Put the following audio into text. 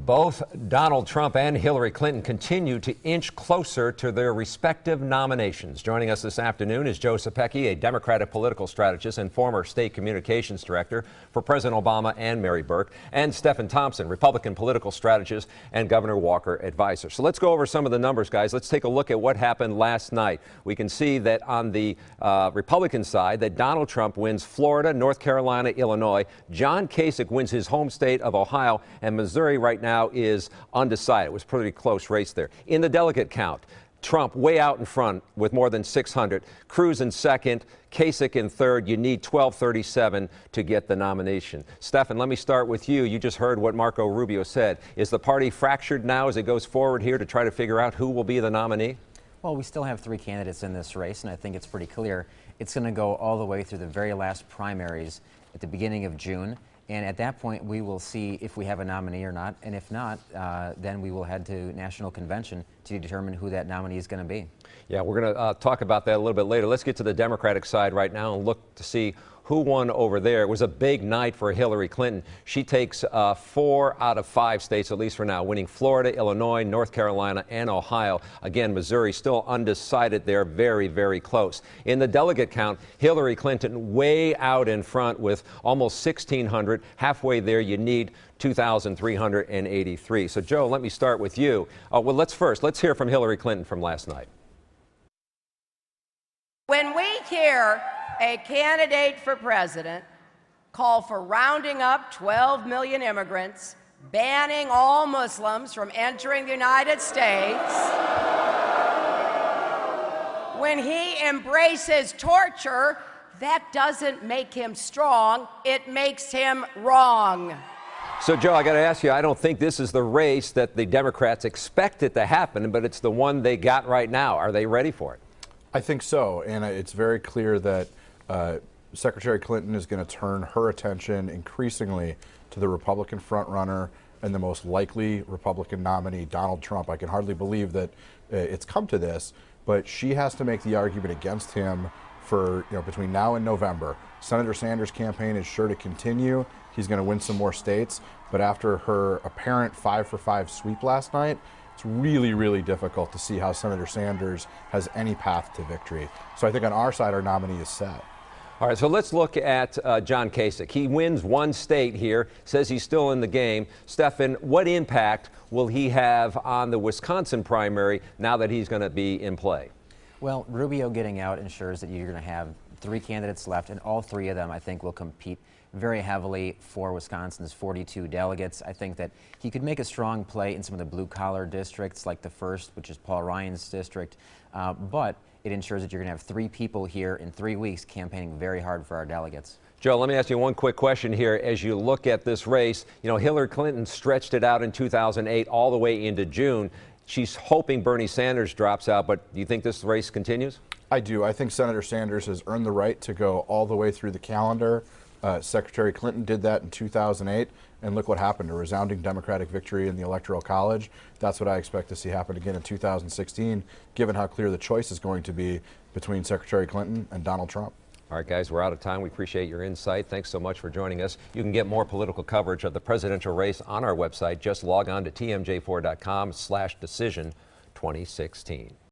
Both Donald Trump and Hillary Clinton continue to inch closer to their respective nominations. Joining us this afternoon is Joe Sapecki, a Democratic political strategist and former state communications director for President Obama and Mary Burke, and Stephen Thompson, Republican political strategist and Governor Walker advisor. So let's go over some of the numbers, guys. Let's take a look at what happened last night. We can see that on the Republican side that Donald Trump wins Florida, North Carolina, Illinois. John Kasich wins his home state of Ohio, and Missouri right now is undecided. It was a pretty close race there. In the delegate count, Trump way out in front with more than 600. Cruz in second, Kasich in third. You need 1237 to get the nomination. Stephen, let me start with you. You just heard what Marco Rubio said. Is the party fractured now as it goes forward here to try to figure out who will be the nominee? Well, we still have three candidates in this race, and I think it's pretty clear. It's going to go all the way through the very last primaries at the beginning of June. And at that point, we will see if we have a nominee or not. And if not, then we will head to National Convention to determine who that nominee is going to be. Yeah, we're going to talk about that a little bit later. Let's get to the Democratic side right now and look to see who won over there. It was a big night for Hillary Clinton. She takes 4 out of 5 states, at least for now, winning Florida, Illinois, North Carolina, and Ohio. Again, Missouri still undecided there, very, very close. In the delegate count, Hillary Clinton way out in front with almost 1,600. Halfway there, you need 2,383. So, Joe, let me start with you. Well, let's hear from Hillary Clinton from last night. When we hear a candidate for president call for rounding up 12 million immigrants, banning all Muslims from entering the United States, when he embraces torture, that doesn't make him strong, it makes him wrong. So, Joe, I got to ask you, I don't think this is the race that the Democrats expected to happen, but it's the one they got right now. Are they ready for it? I think so, and it's very clear that Secretary Clinton is going to turn her attention increasingly to the Republican frontrunner and the most likely Republican nominee, Donald Trump. I can hardly believe that it's come to this, but she has to make the argument against him for, between now and November. Senator Sanders' campaign is sure to continue. He's going to win some more states, but after her apparent 5-for-5 sweep last night, it's really, really difficult to see how Senator Sanders has any path to victory. So I think on our side, our nominee is set. All right, so let's look at John Kasich. He wins one state here, says he's still in the game. Stephen, what impact will he have on the Wisconsin primary now that he's going to be in play? Well, Rubio getting out ensures that you're going to have 3 candidates left, and all 3 of them, I think, will compete very heavily for Wisconsin's 42 delegates. I think that he could make a strong play in some of the blue-collar districts, like the 1st, which is Paul Ryan's district, but it ensures that you're going to have 3 people here in 3 weeks campaigning very hard for our delegates. Joe, let me ask you one quick question here. As you look at this race, Hillary Clinton stretched it out in 2008 all the way into June. She's hoping Bernie Sanders drops out, but do you think this race continues? I do. I think Senator Sanders has earned the right to go all the way through the calendar. Secretary Clinton did that in 2008, and look what happened, a resounding Democratic victory in the Electoral College. That's what I expect to see happen again in 2016, given how clear the choice is going to be between Secretary Clinton and Donald Trump. All right, guys, we're out of time. We appreciate your insight. Thanks so much for joining us. You can get more political coverage of the presidential race on our website. Just log on to tmj4.com/decision2016.